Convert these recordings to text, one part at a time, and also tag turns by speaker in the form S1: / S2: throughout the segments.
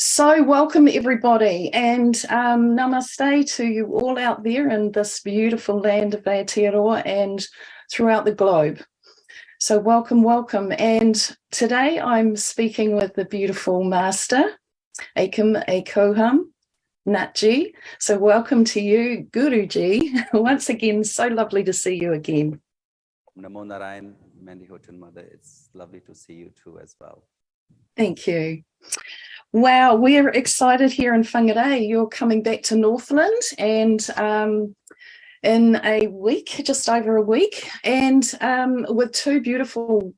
S1: So welcome everybody, and namaste to you all out there in this beautiful land of Aotearoa and throughout the globe. So welcome. And today I'm speaking with the beautiful master, Aikam, Aikoham, Nath. So welcome to you, Guruji. Once again, so lovely to see you again.
S2: Namo Narayan, Mandy Horton, Mother. It's lovely to see you too as well.
S1: Thank you. Wow, we're excited here in Whangarei. You're coming back to Northland and in a week, just over a week, and with two beautiful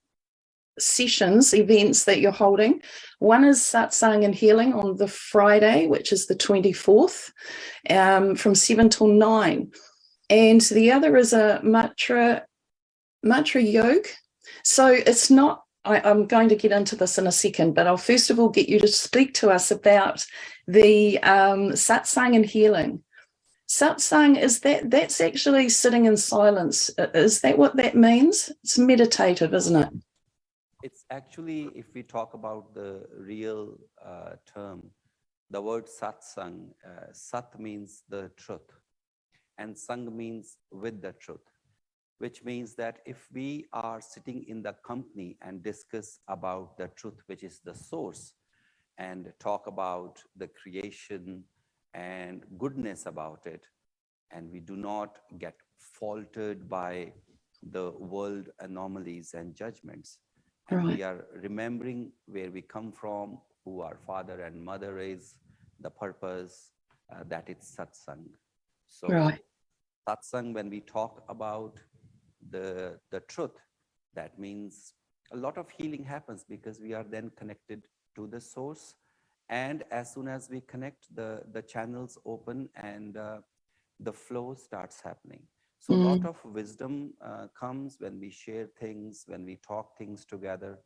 S1: events that you're holding. One is satsang and healing on the Friday, which is the 24th, from 7 till 9. And the other is a mantra yoga. So it's not, I'm going to get into this in a second, but I'll first of all get you to speak to us about the satsang and healing. Satsang, that's actually sitting in silence. Is that what that means? It's meditative, isn't it?
S2: It's actually, if we talk about the real term, the word satsang, sat means the truth, and sang means with the truth. Which means that if we are sitting in the company and discuss about the truth, which is the source, and talk about the creation and goodness about it, and we do not get faltered by the world anomalies and judgments, and we are remembering where we come from, who our father and mother is, the purpose, that it's satsang. So satsang, when we talk about the truth, that means a lot of healing happens because we are then connected to the source, and as soon as we connect, the channels open and the flow starts happening. So a lot of wisdom comes when we share things, when we talk things together,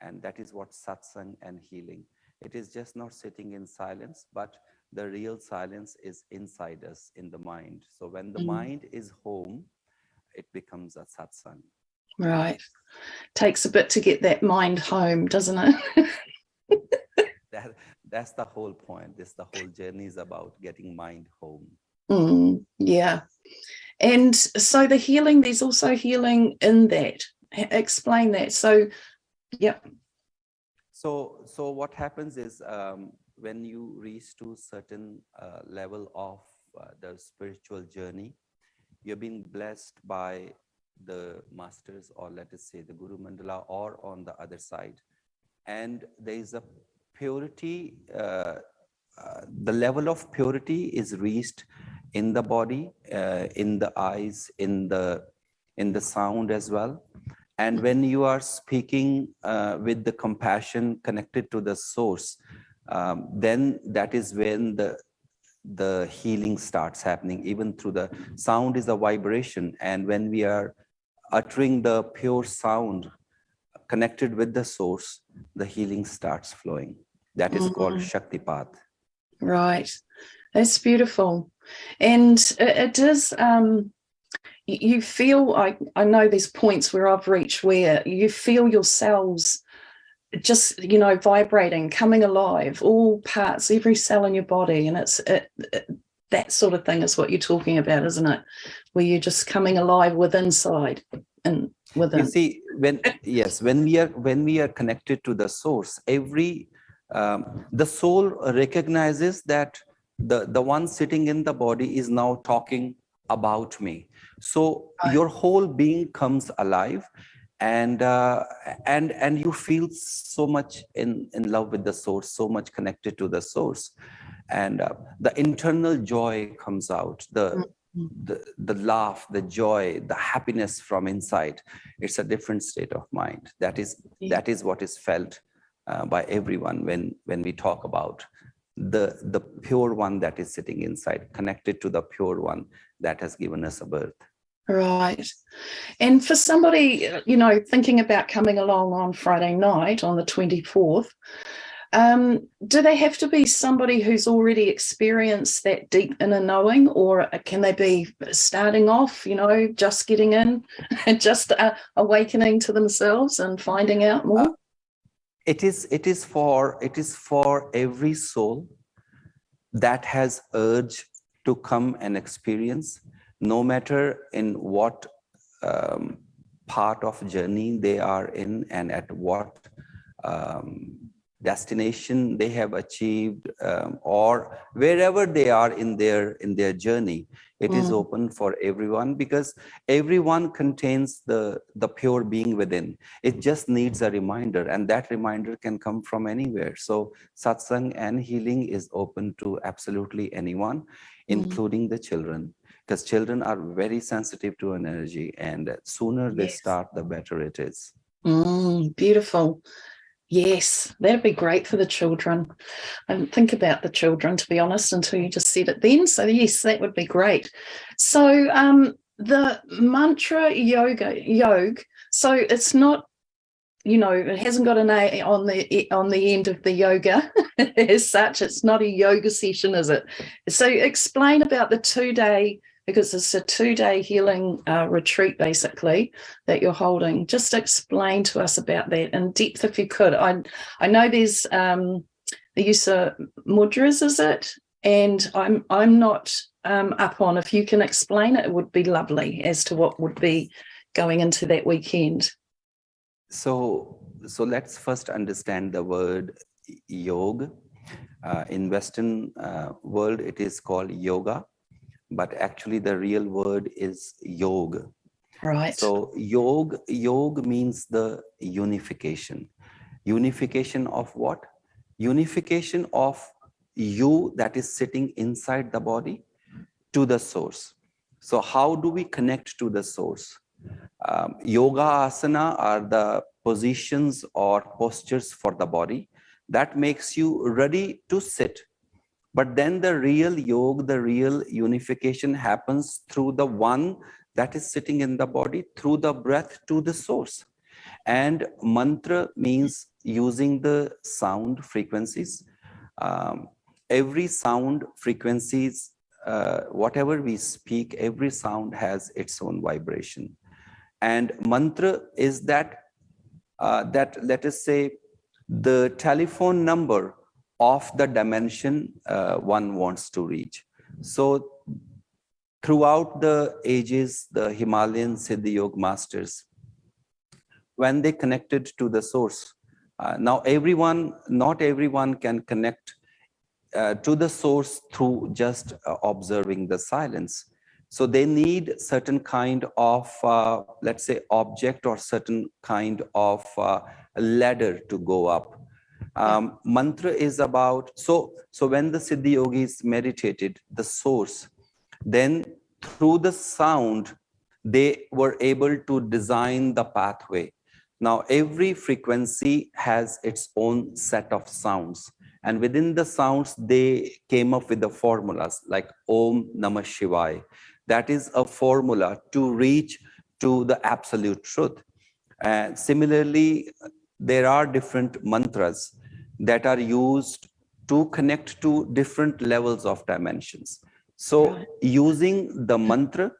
S2: and that is what satsang and healing. It is just not sitting in silence, but the real silence is inside us in the mind. So when the mind is home, it becomes a satsang.
S1: Right. Takes a bit to get that mind home, doesn't it?
S2: That's the whole point. The whole journey is about getting mind home.
S1: Yeah. And so the healing, there's also healing in that. Explain that. So, yeah.
S2: So what happens is when you reach to certain level of the spiritual journey, you've been blessed by the masters, or let us say the Guru Mandala, or on the other side. And there is a purity, the level of purity is reached in the body, in the eyes, in the sound as well. And when you are speaking with the compassion connected to the source, then that is when the healing starts happening. Even through the sound is a vibration, and when we are uttering the pure sound connected with the source, the healing starts flowing. That is called Shaktipat.
S1: Right. That's beautiful. And it is, you feel, I know there's points where I've reached where you feel your cells just, vibrating, coming alive, all parts, every cell in your body. And it's that sort of thing is what you're talking about, isn't it? Where you're just coming alive within. You
S2: see, when we are connected to the source, the soul recognizes that the one sitting in the body is now talking about me. So your whole being comes alive, and you feel so much in love with the source, so much connected to the source, and the internal joy comes out, the laugh, the joy, the happiness from inside. It's a different state of mind. That is what is felt by everyone when we talk about the pure one that is sitting inside, connected to the pure one that has given us a birth.
S1: Right. And for somebody, thinking about coming along on Friday night on the 24th, do they have to be somebody who's already experienced that deep inner knowing, or can they be starting off, just getting in and just awakening to themselves and finding out more?
S2: It is for every soul that has urge to come and experience, no matter in what part of journey they are in and at what destination they have achieved, or wherever they are in their journey. It is open for everyone, because everyone contains the pure being within. It just needs a reminder, and that reminder can come from anywhere. So satsang and healing is open to absolutely anyone, including the children, because children are very sensitive to energy, and sooner they start, the better it is.
S1: Beautiful. Yes, that'd be great for the children. I didn't think about the children, to be honest, until you just said it then. So yes, that would be great. So the mantra yoga, so it's not, it hasn't got an A on the end of the yoga as such. It's not a yoga session, is it? So explain about the 2-day, because it's a 2-day healing retreat, basically, that you're holding. Just explain to us about that in depth, if you could. I know there's the use of mudras, is it? And I'm not up on. If you can explain it, it would be lovely as to what would be going into that weekend.
S2: So let's first understand the word yoga. In Western world, it is called yoga, but actually the real word is yoga.
S1: Right.
S2: So yoga means the unification. Unification of what? Unification of you that is sitting inside the body to the source. So how do we connect to the source? Yoga asana are the positions or postures for the body that makes you ready to sit. But then the real yoga, the real unification happens through the one that is sitting in the body, through the breath to the source. And mantra means using the sound frequencies. Every sound frequencies, whatever we speak, every sound has its own vibration. And mantra is that let us say the telephone number of the dimension one wants to reach. So throughout the ages, the Himalayan Siddha Yoga masters, when they connected to the source, now not everyone can connect to the source through just observing the silence. So they need certain kind of, let's say, object or certain kind of ladder to go up. Mantra is about, so when the Siddha Yogis meditated the source, then through the sound, they were able to design the pathway. Now, every frequency has its own set of sounds. And within the sounds, they came up with the formulas like Om Namah Shivaya. That is a formula to reach to the absolute truth. And similarly, there are different mantras that are used to connect to different levels of dimensions. So using the mantra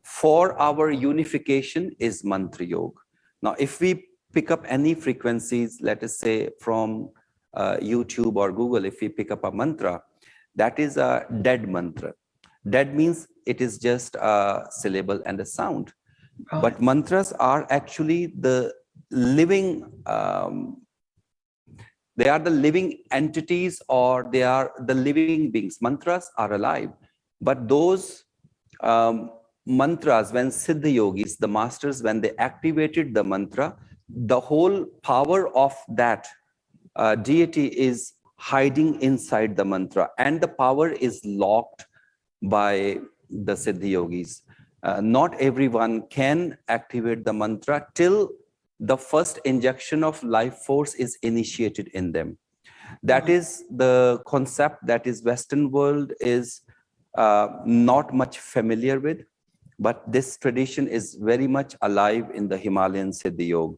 S2: for our unification is mantra yoga. Now, if we pick up any frequencies, let us say from YouTube or Google, if we pick up a mantra, that is a dead mantra. Dead means it is just a syllable and a sound. But mantras are actually the living, they are the living entities, or they are the living beings. Mantras are alive. But those mantras, when Siddha Yogis, the masters, when they activated the mantra, the whole power of that deity is hiding inside the mantra, and the power is locked by the Siddha Yogis. Not everyone can activate the mantra till the first injection of life force is initiated in them. That is the concept that is Western world is not much familiar with, but this tradition is very much alive in the Himalayan Siddha Yoga.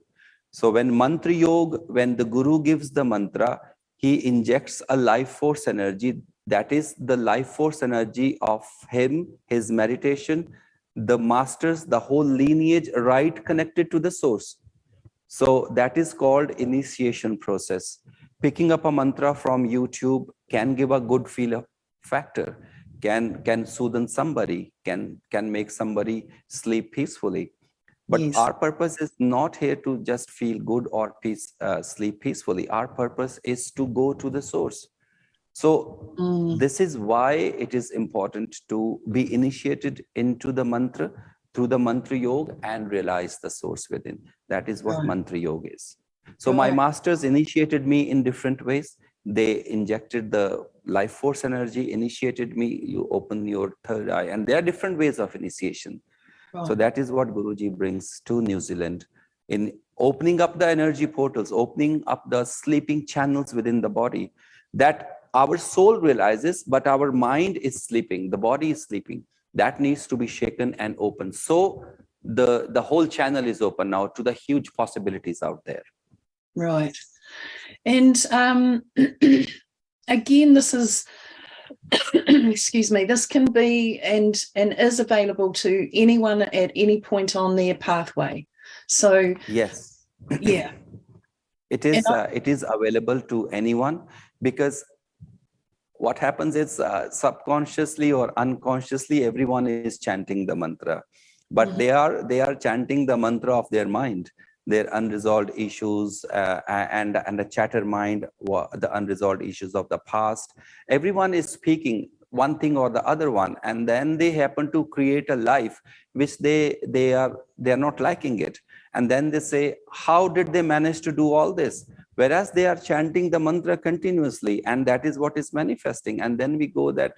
S2: So when mantra yoga, when the guru gives the mantra, he injects a life force energy. That is the life force energy of him, his meditation, the masters, the whole lineage, right connected to the source. So that is called initiation process. Picking up a mantra from YouTube can give a good feel factor, can soothe somebody, can make somebody sleep peacefully. But
S1: Yes.
S2: our purpose is not here to just feel good or sleep peacefully. Our purpose is to go to the source. So this is why it is important to be initiated into the mantra through the mantra yoga and realize the source within. That is what mantra yoga is. So my masters initiated me in different ways. They injected the life force energy, initiated me, you open your third eye, and there are different ways of initiation. So that is what Guruji brings to New Zealand in opening up the energy portals, opening up the sleeping channels within the body that our soul realizes, but our mind is sleeping, the body is sleeping. That needs to be shaken and open. So the whole channel is open now to the huge possibilities out there.
S1: Right. And again, this is excuse me, this can be and is available to anyone at any point on their pathway. So
S2: yes,
S1: yeah,
S2: it is available to anyone, because what happens is subconsciously or unconsciously everyone is chanting the mantra, but they are chanting the mantra of their mind, their unresolved issues, and the chatter mind, the unresolved issues of the past. Everyone is speaking one thing or the other one, and then they happen to create a life which they are not liking it, and then they say, how did they manage to do all this? Whereas they are chanting the mantra continuously, and that is what is manifesting. And then we go that,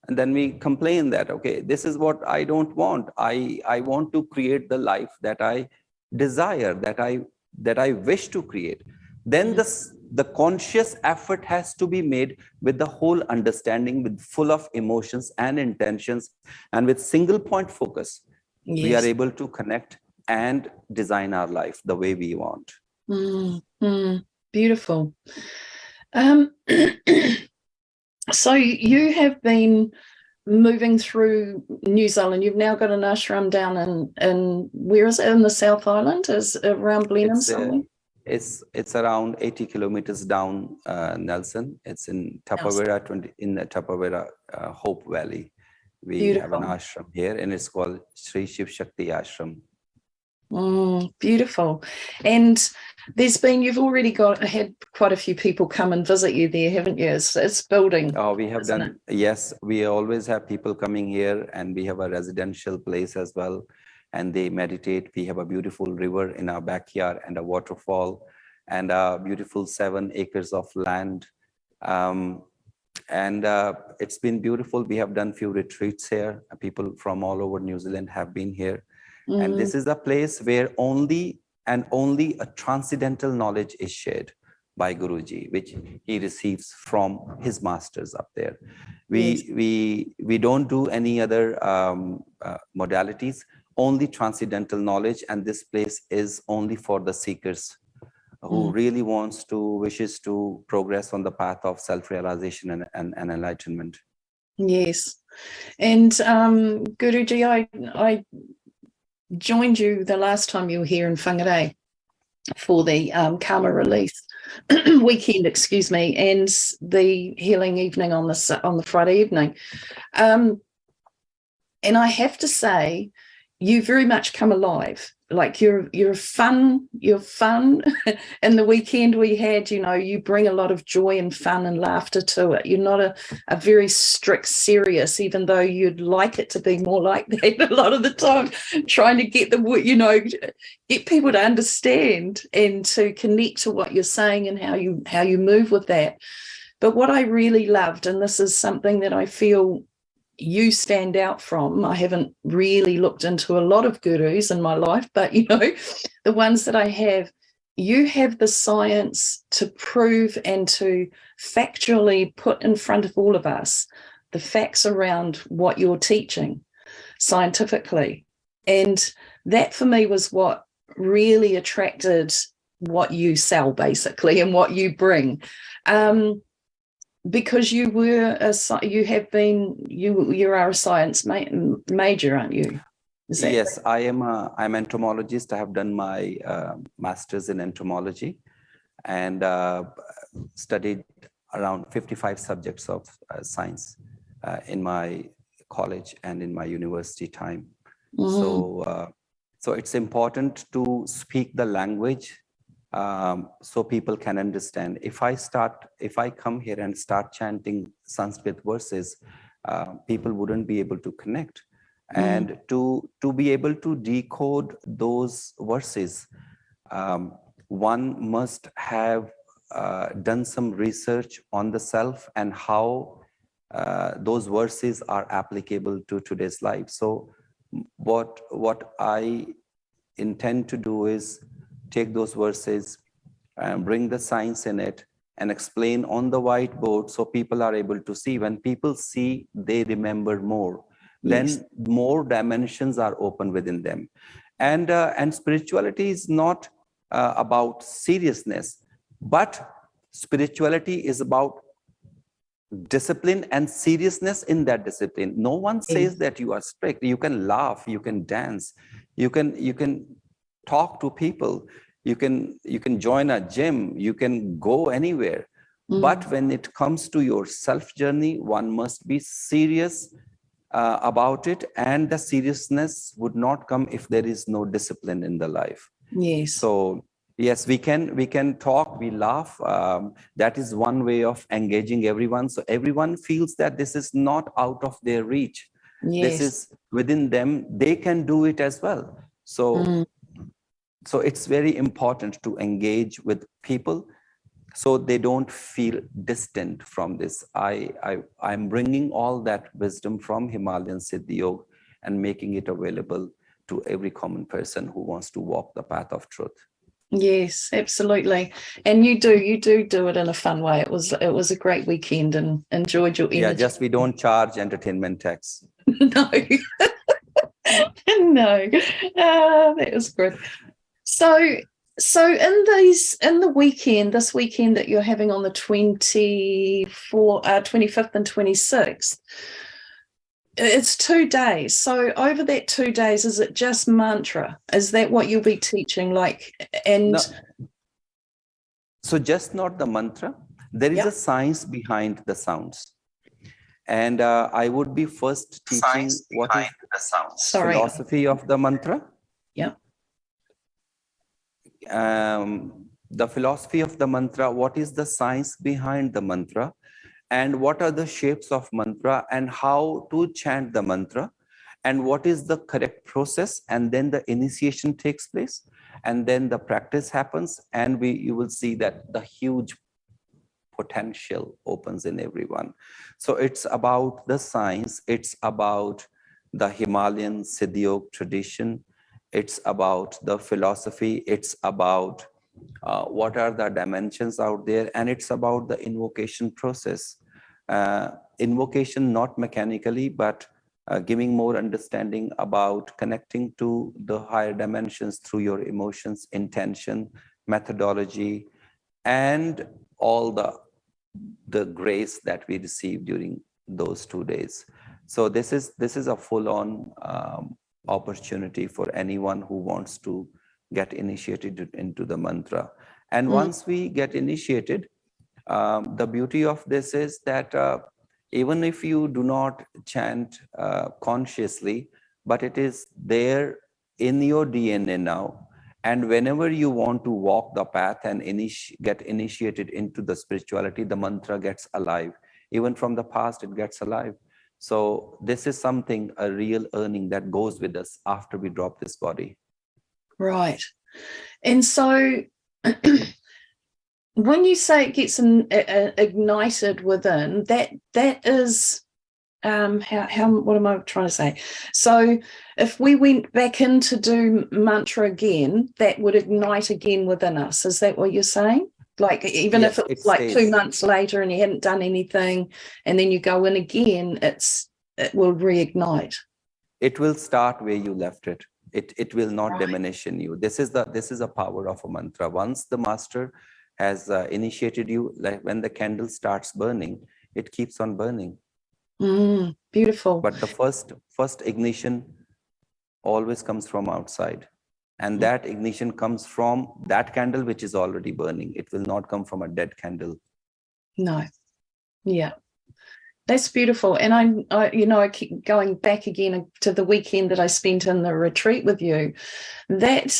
S2: and then we complain that, okay, this is what I don't want. I want to create the life that I desire, that I wish to create. Then the conscious effort has to be made with the whole understanding, with full of emotions and intentions, and with single point focus. Yes. We are able to connect and design our life the way we want.
S1: Beautiful. So you have been moving through New Zealand. You've now got an ashram down in where is it, in the South Island? Is around Blenheim somewhere?
S2: It's around 80 kilometers down Nelson. It's in Tapawera, in the Tapawera Hope Valley. We have an ashram here, and it's called Sri Shiv Shakti Ashram.
S1: Beautiful. And you've already had quite a few people come and visit you there, haven't you? It's building.
S2: Oh, we have done, yes, we always have people coming here, and we have a residential place as well, and they meditate. We have a beautiful river in our backyard and a waterfall and a beautiful 7 acres of land. And it's been beautiful. We have done few retreats here. People from all over New Zealand have been here. And this is a place where only a transcendental knowledge is shared by Guruji, which he receives from his masters up there. We don't do any other modalities, only transcendental knowledge. And this place is only for the seekers who really wishes to progress on the path of self-realization and enlightenment. Yes.
S1: And Guruji, I joined you the last time you were here in Whangarei for the karma release weekend, excuse me, and the healing evening on the Friday evening. And I have to say, you very much come alive. Like you're fun. And the weekend we had, you bring a lot of joy and fun and laughter to it. You're not a very strict, serious, even though you'd like it to be more like that a lot of the time, trying to get get people to understand and to connect to what you're saying and how you move with that. But what I really loved, and this is something that I feel you stand out from, I haven't really looked into a lot of gurus in my life, but the ones that I have, you have the science to prove and to factually put in front of all of us the facts around what you're teaching scientifically. And that for me was what really attracted what you sell, basically, and what you bring. Because you are a science major, aren't you? Is that
S2: Yes, I'm entomologist. I have done my master's in entomology and studied around 55 subjects of science in my college and in my university time. So it's important to speak the language so people can understand. If I come here and start chanting Sanskrit verses, people wouldn't be able to connect. And to be able to decode those verses, one must have done some research on the self and how those verses are applicable to today's life. So what I intend to do is take those verses and bring the science in it and explain on the whiteboard so people are able to see. When people see, they remember more. Then more dimensions are open within them. And spirituality is not about seriousness, but spirituality is about discipline and seriousness in that discipline. No one says that you are strict. You can laugh, you can dance, you can talk to people, you can join a gym, you can go anywhere. But when it comes to your self journey, one must be serious about it, and the seriousness would not come if there is no discipline in the life. So yes, we can talk, we laugh. That is one way of engaging everyone, so everyone feels that this is not out of their reach. This is within them, they can do it as well. So so it's very important to engage with people so they don't feel distant from this. I'm bringing all that wisdom from Himalayan Siddha Yoga and making it available to every common person who wants to walk the path of truth.
S1: Yes, absolutely. And you do it in a fun way. It was a great weekend and enjoyed your energy.
S2: Yeah, just we don't charge entertainment tax.
S1: No. No. That was good. So in the weekend, this weekend that you're having on the 25th and 26th, it's 2 days. So over that 2 days, is it just mantra? Is that what you'll be teaching? No.
S2: So just not the mantra. There is a science behind the sounds. And I would be first teaching what is the philosophy of the mantra.
S1: Yeah.
S2: The philosophy of the mantra, what is the science behind the mantra, and what are the shapes of mantra, and how to chant the mantra, and what is the correct process, and then the initiation takes place, and then the practice happens, and you will see that the huge potential opens in everyone. So it's about the science, it's about the Himalayan Siddha Yoga tradition, it's about the philosophy, it's about what are the dimensions out there, and it's about the invocation process. Invocation not mechanically, but giving more understanding about connecting to the higher dimensions through your emotions, intention, methodology, and all the grace that we receive during those 2 days. So this is a full-on opportunity for anyone who wants to get initiated into the mantra. And once we get initiated, the beauty of this is that even if you do not chant consciously, but it is there in your DNA now. And whenever you want to walk the path and get initiated into the spirituality, the mantra gets alive. Even from the past, it gets alive. So this is something, a real earning that goes with us after we drop this body.
S1: Right. And so when you say it gets ignited within, that is what am I trying to say? So if we went back in to do mantra again, that would ignite again within us. Is that what you're saying? Like even if it's like 2 months later and you hadn't done anything, and then you go in again, it will reignite.
S2: It will start where you left it. It will not diminish in you. This is the power of a mantra. Once the master has initiated you, like when the candle starts burning, it keeps on burning.
S1: Beautiful.
S2: But the first ignition always comes from outside. And that ignition comes from that candle which is already burning. It will not come from a dead candle.
S1: No. Yeah. That's beautiful. And I keep going back again to the weekend that I spent in the retreat with you. That,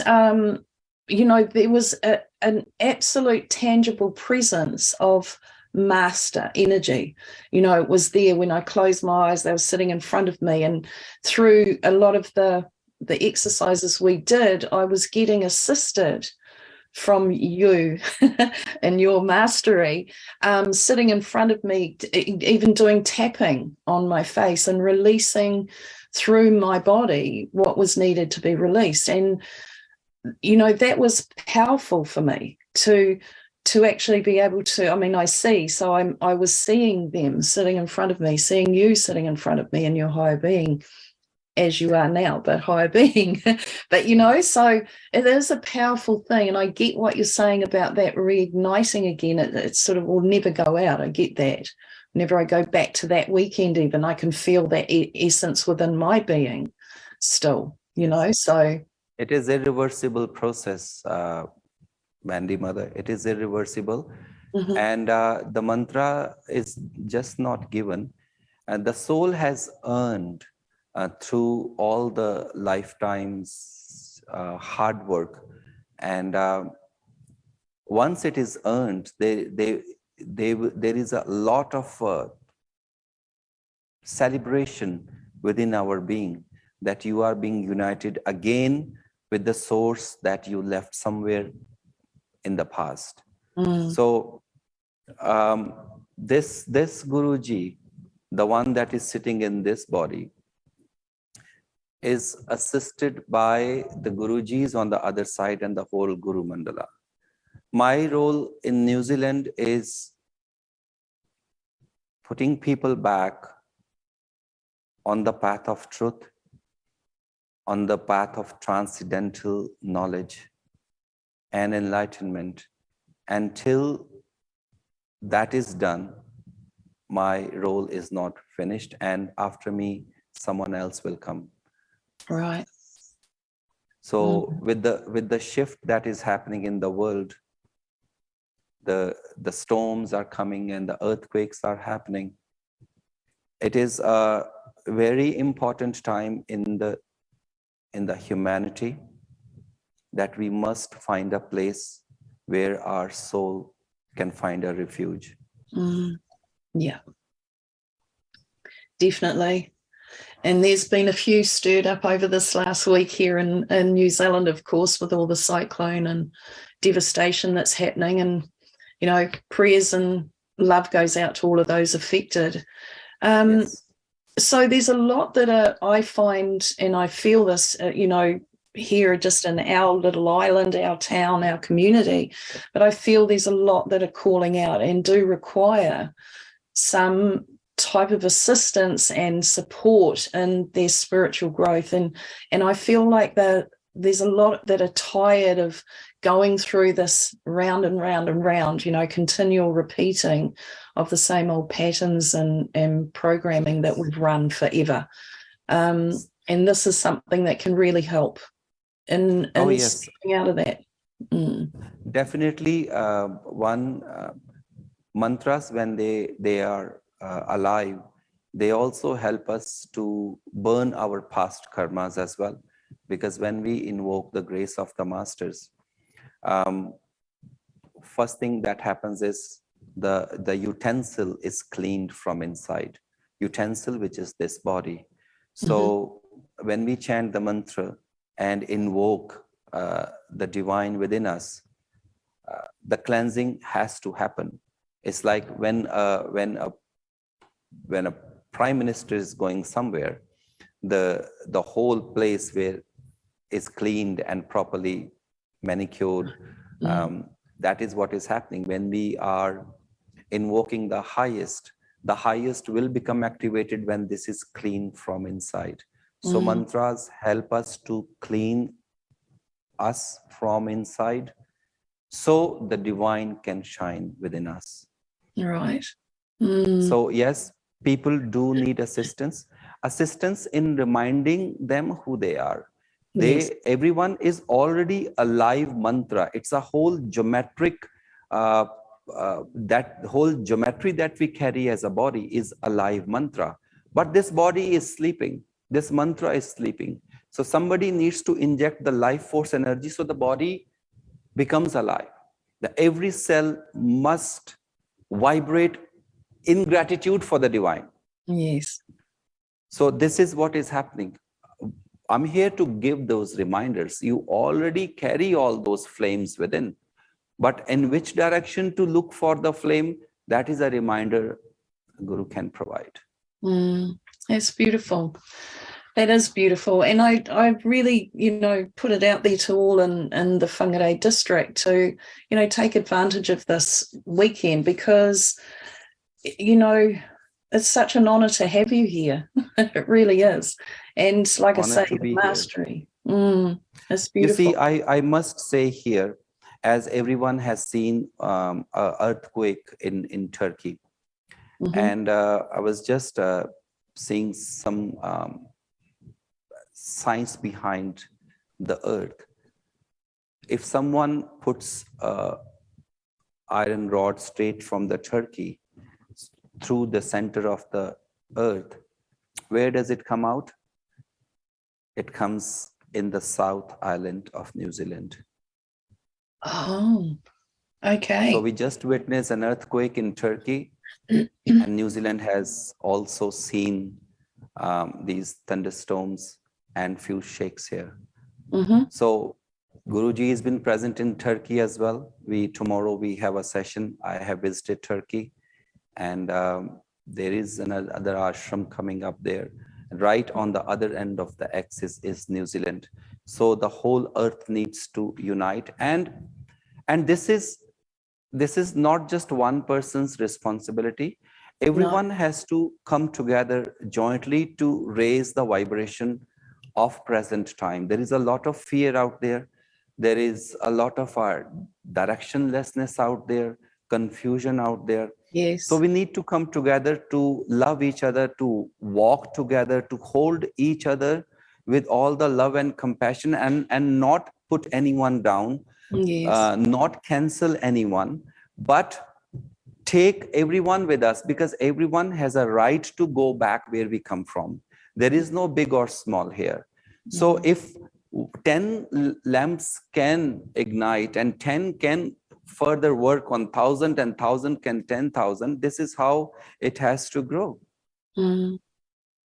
S1: there was an absolute tangible presence of master energy. It was there when I closed my eyes. They were sitting in front of me, and through a lot of the exercises we did, I was getting assisted from you and your mastery, sitting in front of me, even doing tapping on my face and releasing through my body what was needed to be released. And that was powerful for me to actually be able to, I was seeing them sitting in front of me, seeing you sitting in front of me in your higher being, as you are now, but higher being. But, so it is a powerful thing. And I get what you're saying about that reigniting again. It sort of will never go out. I get that. Whenever I go back to that weekend, even, I can feel that essence within my being still, so.
S2: It is irreversible process, Mandy Mother. It is irreversible. Mm-hmm. And the mantra is just not given. And the soul has earned through all the lifetimes hard work, and once it is earned, there is a lot of celebration within our being, that you are being united again with the source that you left somewhere in the past. So this Guruji, the one that is sitting in this body, is assisted by the Gurujis on the other side and the whole Guru Mandala. My role in New Zealand is putting people back on the path of truth, on the path of transcendental knowledge and enlightenment. Until that is done, my role is not finished, and after me, someone else will come.
S1: Right.
S2: So with the shift that is happening in the world, the storms are coming and the earthquakes are happening. It is a very important time in the humanity that we must find a place where our soul can find a refuge.
S1: Yeah, definitely. And there's been a few stirred up over this last week here in New Zealand, of course, with all the cyclone and devastation that's happening. And, prayers and love goes out to all of those affected. Yes. So there's a lot that I find, and I feel this, here just in our little island, our town, our community, but I feel there's a lot that are calling out and do require some type of assistance and support in their spiritual growth. And I feel like there's a lot that are tired of going through this round and round and round, continual repeating of the same old patterns and programming that we've run forever. And this is something that can really help in stepping out of that.
S2: Definitely. Mantras, when they are alive, they also help us to burn our past karmas as well, because when we invoke the grace of the masters, first thing that happens is the utensil is cleaned from inside. Utensil, which is this body. So when we chant the mantra and invoke the divine within us, the cleansing has to happen. It's like when a prime minister is going somewhere, the whole place where is cleaned and properly manicured. That is what is happening when we are invoking the highest. The highest will become activated when this is clean from inside. So mantras help us to clean us from inside, so the divine can shine within us.
S1: Right.
S2: So yes, people do need assistance in reminding them who they are.
S1: Yes.
S2: Everyone is already a live mantra. It's a whole geometric, that whole geometry that we carry as a body is a live mantra. But this body is sleeping. This mantra is sleeping. So somebody needs to inject the life force energy so the body becomes alive. Every cell must vibrate in gratitude for the divine.
S1: Yes.
S2: So this is what is happening. I'm here to give those reminders. You already carry all those flames within, but in which direction to look for the flame, that is a reminder Guru can provide.
S1: That's beautiful. That is beautiful. And I really, put it out there to all in the Whangarei district to, take advantage of this weekend because, it's such an honor to have you here. It really is. And like
S2: Honor
S1: I say,
S2: to
S1: the
S2: be
S1: mastery. It's
S2: You
S1: beautiful.
S2: see, I must say here, as everyone has seen an earthquake in Turkey, and I was just seeing some science behind the earth. If someone puts iron rod straight from the Turkey through the center of the earth, where does it come out? It comes in the South Island of New Zealand.
S1: Oh, okay.
S2: So we just witnessed an earthquake in Turkey, and New Zealand has also seen these thunderstorms and few shakes here. So Guruji has been present in Turkey as well. Tomorrow we have a session. I have visited Turkey, and there is another ashram coming up there. Right on the other end of the axis is New Zealand. So the whole earth needs to unite, and this is not just one person's responsibility. Everyone has to come together jointly to raise the vibration of present time. There is a lot of fear out there. There is a lot of directionlessness out there, confusion out there.
S1: Yes.
S2: So we need to come together to love each other, to walk together, to hold each other with all the love and compassion, and not put anyone down, not cancel anyone, but take everyone with us, because everyone has a right to go back where we come from. There is no big or small here. So if 10 lamps can ignite and 10 can further work on 1,000 and 1,000 can 10,000, this is how it has to grow.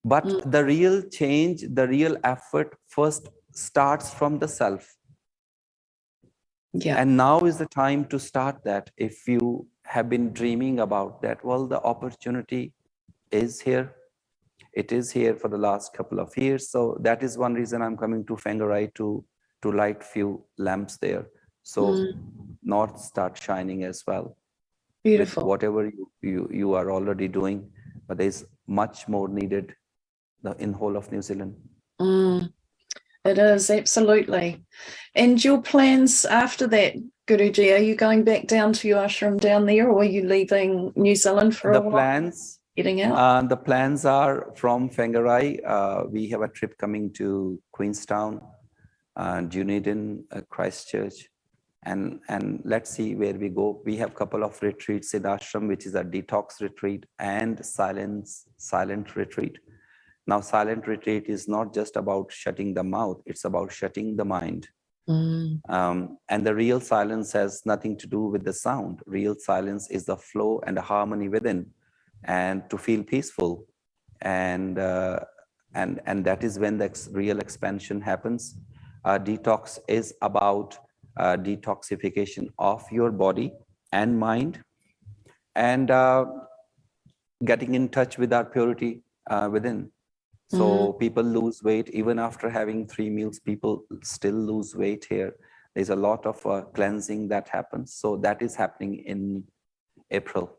S2: But the real change, the real effort first starts from the self. And now is the time to start that. If you have been dreaming about that, well, the opportunity is here. It is here for the last couple of years. So that is one reason I'm coming to Whangarei to light few lamps there. So North start shining as well.
S1: Beautiful.
S2: With whatever you are already doing, but there's much more needed in whole of New Zealand.
S1: It is, absolutely. And your plans after that, Guruji, are you going back down to your ashram down there, or are you leaving New Zealand for a while? Getting out?
S2: The plans are from Whangarei. We have a trip coming to Queenstown, Dunedin, Christchurch, and let's see where we go. We have a couple of retreats in ashram, which is a detox retreat and silent retreat. Now, silent retreat is not just about shutting the mouth, it's about shutting the mind. And the real silence has nothing to do with the sound. Real silence is the flow and the harmony within, and to feel peaceful. And that is when the real expansion happens. Detox is about detoxification of your body and mind, and getting in touch with our purity within. So people lose weight even after having 3 meals. People still lose weight here. There's a lot of cleansing that happens. So that is happening in April.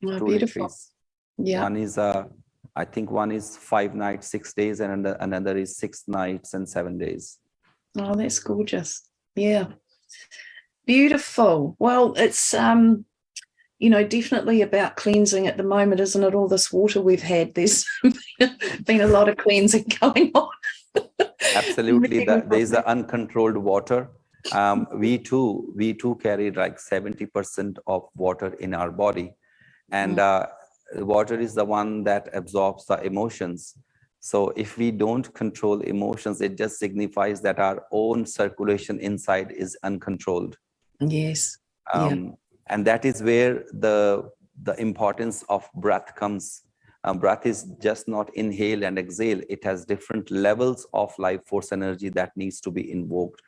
S1: Oh,
S2: 2
S1: beautiful.
S2: retreats.
S1: Yeah.
S2: One is I think one is 5 nights, 6 days, and another is 6 nights and 7 days.
S1: Oh, that's gorgeous. Yeah. Beautiful. Well, it's definitely about cleansing at the moment, isn't it? All this water we've had, there's been a lot of cleansing going on.
S2: Absolutely. There is the uncontrolled water. We too carry like 70% of water in our body. And water is the one that absorbs the emotions. So if we don't control emotions, it just signifies that our own circulation inside is uncontrolled.
S1: Yes. Yeah.
S2: And that is where the importance of breath comes. Breath is just not inhale and exhale. It has different levels of life force energy that needs to be invoked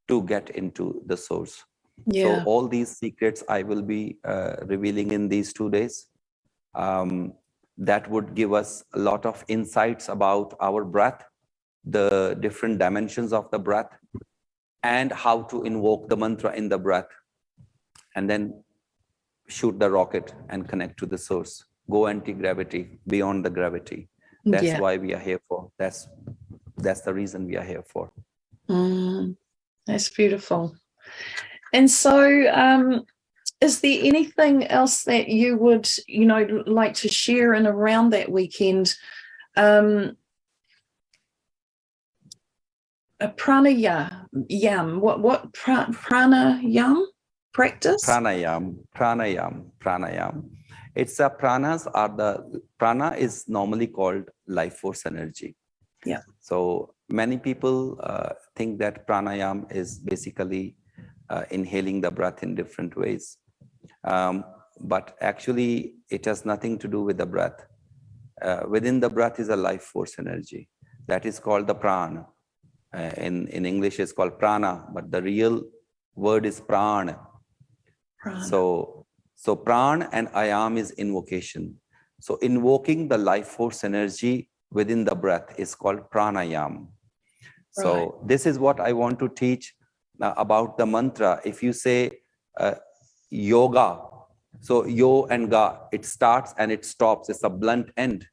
S2: to get into the source.
S1: Yeah.
S2: So all these secrets I will be revealing in these 2 days. That would give us a lot of insights about our breath, the different dimensions of the breath, and how to invoke the mantra in the breath, and then shoot the rocket and connect to the source. Go anti-gravity, beyond the gravity. That's why we are here for. That's the reason we are here for.
S1: That's beautiful. And so, is there anything else that you would, like to share in around that weekend? A pranayam. What pranayam practice?
S2: Pranayam. It's a prana is normally called life force energy.
S1: Yeah.
S2: So many people think that pranayam is basically inhaling the breath in different ways. But actually, it has nothing to do with the breath. Within the breath is a life force energy. That is called the prana. In English, it's called prana, but the real word is prana. So pran and ayam is invocation. So invoking the life force energy within the breath is called pranayam. So this is what I want to teach about the mantra. If you say yoga, so yo and ga, it starts and it stops. It's a blunt end.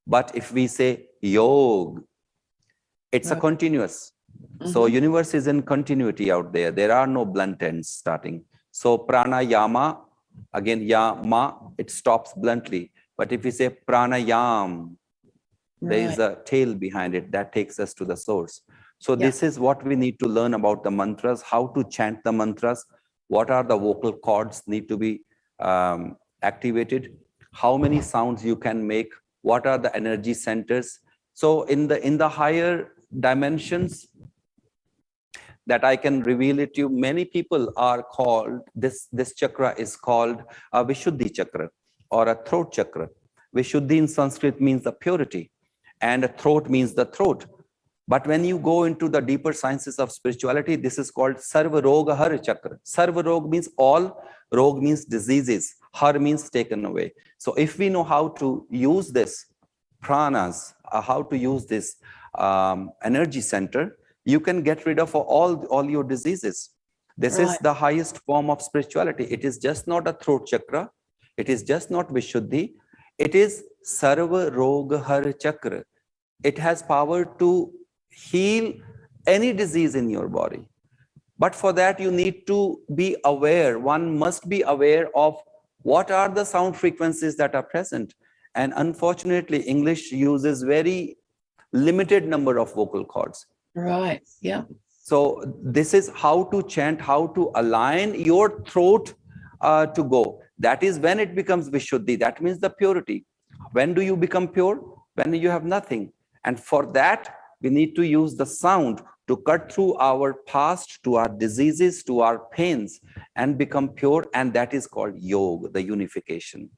S2: But if we say yog, it's a continuous. So universe is in continuity out there. There are no blunt ends starting. So pranayama, again yama, it stops bluntly. But if we say pranayam, there is a tail behind it that takes us to the source. So this is what we need to learn about the mantras, how to chant the mantras, what are the vocal cords need to be activated, how many sounds you can make, what are the energy centers. So in the higher dimensions that I can reveal it to you, many people are called, this chakra is called a Vishuddhi chakra or a throat chakra. Vishuddhi in Sanskrit means the purity, and a throat means the throat. But when you go into the deeper sciences of spirituality, this is called Sarva Roga Har Chakra. Sarva Rog means all, Rog means diseases, Har means taken away. So if we know how to use this pranas, how to use this energy center, you can get rid of all your diseases. This is the highest form of spirituality. It is just not a throat chakra. It is just not Vishuddhi. It is Sarva Roga Har Chakra. It has power to heal any disease in your body. But for that, you need to be aware. One must be aware of what are the sound frequencies that are present. And unfortunately, English uses very limited number of vocal cords.
S1: Right. Yeah.
S2: So this is how to chant, how to align your throat to go. That is when it becomes Vishuddhi. That means the purity. When do you become pure? When you have nothing. And for that, we need to use the sound to cut through our past, to our diseases, to our pains, and become pure. And that is called yoga, the unification.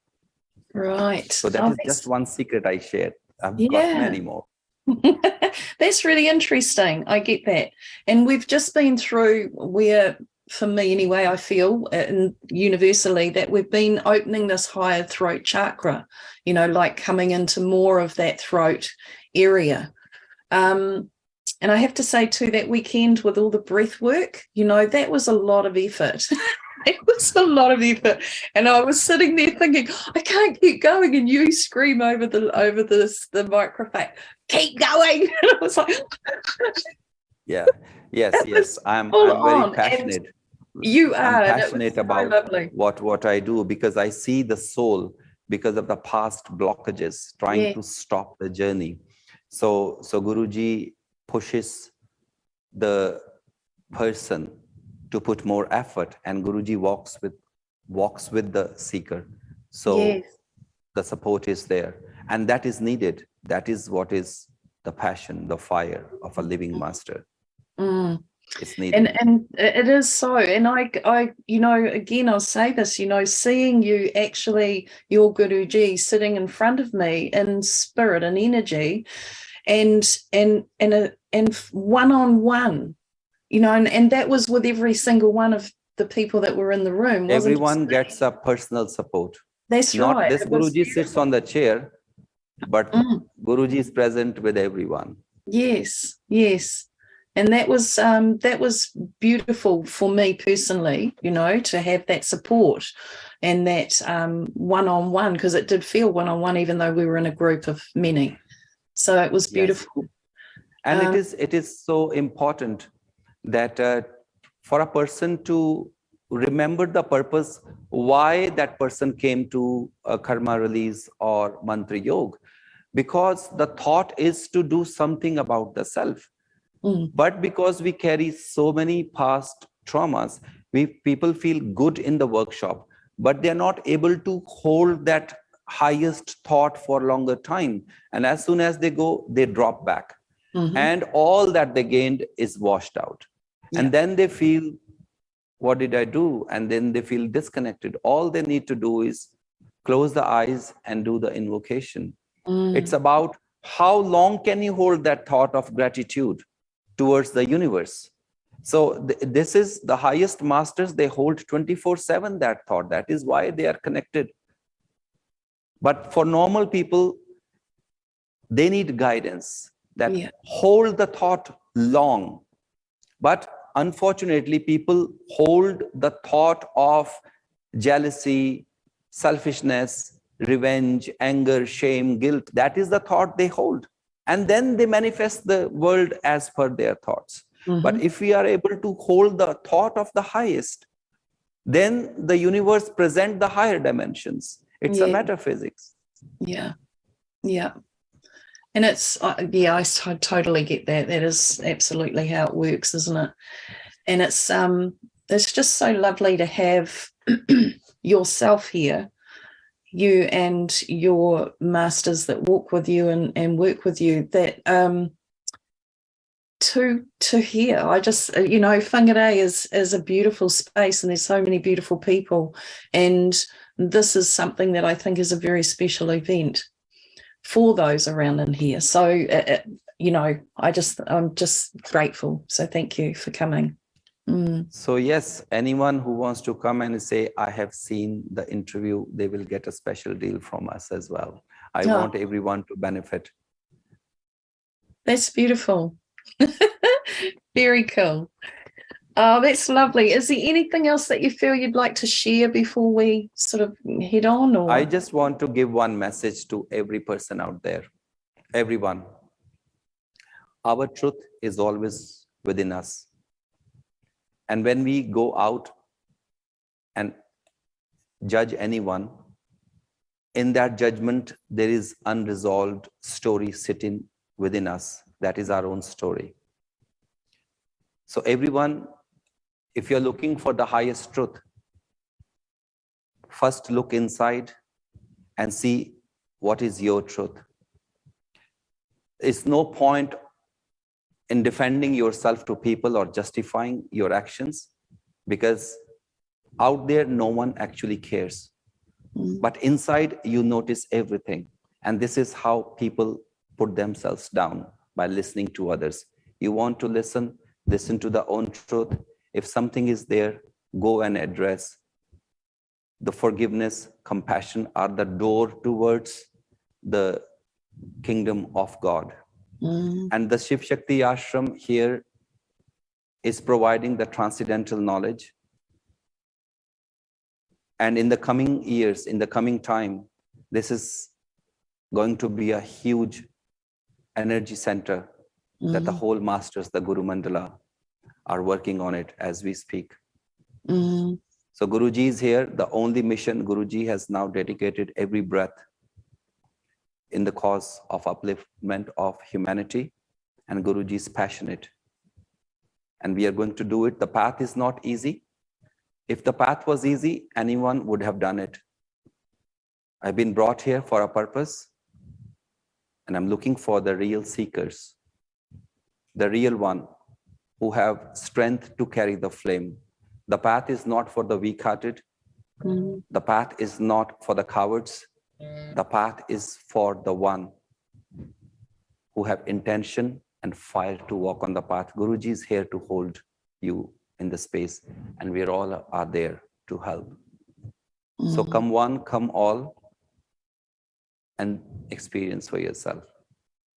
S1: Right.
S2: So that is just one secret I shared. I've got many more.
S1: That's really interesting. I get that. And we've just been through where, for me anyway, I feel universally that we've been opening this higher throat chakra, like coming into more of that throat area. And I have to say too, that weekend with all the breath work, that was a lot of effort. It was a lot of effort. And I was sitting there thinking, I can't keep going. And you scream over the microphone, keep going. And I was like,
S2: yes. I'm very passionate.
S1: And you are.
S2: I'm passionate about what I do, because I see the soul because of the past blockages trying to stop the journey. So Guruji pushes the person to put more effort, and Guruji walks with the seeker. So
S1: Yes.
S2: the support is there, and that is needed. That is what is the passion, the fire of a living master.
S1: Mm.
S2: It's needed.
S1: And it is so. And I, you know, again, I'll say this, you know, seeing you actually, your Guruji sitting in front of me in spirit and energy, and one-on-one, you know, and that was with every single one of the people that were in the room.
S2: Everyone gets a personal support.
S1: That's
S2: Not
S1: right.
S2: this Guruji sits on the chair, but Guruji is present with everyone.
S1: Yes, yes. And that was beautiful for me personally, you know, to have that support and that one-on-one, because it did feel one-on-one, even though we were in a group of many. So it was beautiful.
S2: Yes. And it is so important that for a person to remember the purpose, why that person came to a karma release or mantra yoga, because the thought is to do something about the self. But because we carry so many past traumas, people feel good in the workshop, but they're not able to hold that highest thought for longer time. And as soon as they go, they drop back. And all that they gained is washed out. Yeah. And then they feel, what did I do? And then they feel disconnected. All they need to do is close the eyes and do the invocation. It's about how long can you hold that thought of gratitude towards the universe. So this is the highest masters, they hold 24/7 that thought. That is why they are connected. But for normal people, they need guidance that hold the thought long. But unfortunately, people hold the thought of jealousy, selfishness, revenge, anger, shame, guilt. That is the thought they hold. And then they manifest the world as per their thoughts. But if we are able to hold the thought of the highest, then the universe presents the higher dimensions. It's a metaphysics. Yeah.
S1: Yeah. And it's, I totally get that. That is absolutely how it works, isn't it? And it's just so lovely to have yourself here, you and your masters that walk with you and work with you, that to hear. I just, you know, Whangarei is a beautiful space, and there's so many beautiful people, and this is something that I think is a very special event for those around in here. So you know, I'm just grateful. So thank you for coming.
S2: So yes, anyone who wants to come and say, I have seen the interview, they will get a special deal from us as well. I want everyone to benefit.
S1: That's beautiful. Very cool. Oh, that's lovely. Is there anything else that you feel you'd like to share before we sort of head on? Or
S2: I just want to give one message to every person out there. Everyone. Our truth is always within us. And when we go out and judge anyone, in that judgment, there is unresolved story sitting within us. That is our own story. So everyone, if you're looking for the highest truth, first look inside and see what is your truth. It's no point in defending yourself to people or justifying your actions, because out there, no one actually cares. But inside, you notice everything. And this is how people put themselves down, by listening to others. You want to listen to the own truth. If something is there, go and address. The forgiveness, compassion are the door towards the kingdom of God. And the Shiv Shakti Ashram here is providing the transcendental knowledge. And in the coming years, in the coming time, this is going to be a huge energy center that the whole masters, the Guru Mandala, are working on it as we speak. So Guruji is here. The only mission, Guruji has now dedicated every breath in the cause of upliftment of humanity. and Guruji is passionate. And we are going to do it. The path is not easy. If the path was easy, anyone would have done it. I've been brought here for a purpose, and I'm looking for the real seekers, the real one who have strength to carry the flame. The path is not for the weak-hearted. The path is not for the cowards. The path is for the one who have intention and fire to walk on the path. Guruji is here to hold you in the space, and we all are there to help. So come one, come all, and experience for yourself.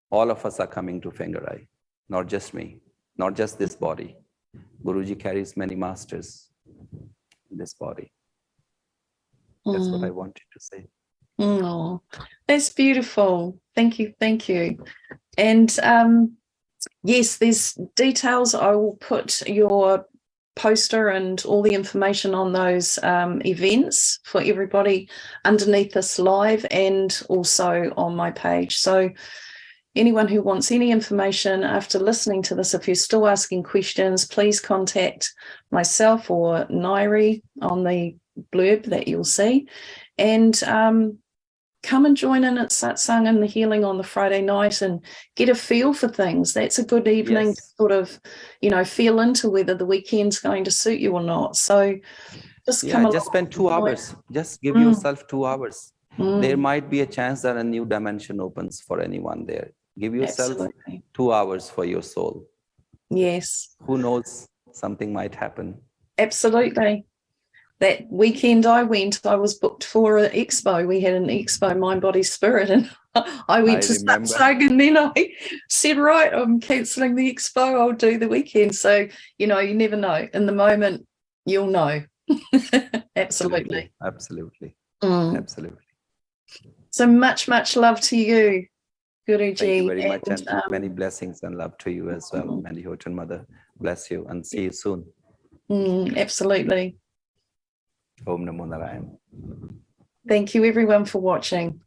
S2: All of us are coming to Whangarei, not just me, not just this body. Guruji carries many masters in this body. That's what I wanted to say.
S1: Oh, that's beautiful. Thank you. Thank you. And yes, there's details. I will put your poster and all the information on those events for everybody underneath this live and also on my page. So anyone who wants any information after listening to this, if you're still asking questions, please contact myself or Nairi on the blurb that you'll see. And come and join in at satsang and the healing on the Friday night and get a feel for things. That's a good evening to sort of, feel into whether the weekend's going to suit you or not. So just come along.
S2: Just spend 2 hours. Just give yourself 2 hours. There might be a chance that a new dimension opens for anyone there. Give yourself 2 hours for your soul.
S1: Yes.
S2: Who knows, something might happen.
S1: Absolutely. That weekend I was booked for an expo. We had an expo, Mind, Body, Spirit, and I went to satsang, and then I said, right, I'm cancelling the expo. I'll do the weekend. So, you never know. In the moment, you'll know. Absolutely.
S2: Absolutely. Absolutely.
S1: So much, much love to you, Guruji.
S2: Thank you very much, and many blessings and love to you as well, Mandy Horton Mother. Bless you and see you soon.
S1: Absolutely.
S2: Om Namo Narayan.
S1: Thank you, everyone, for watching.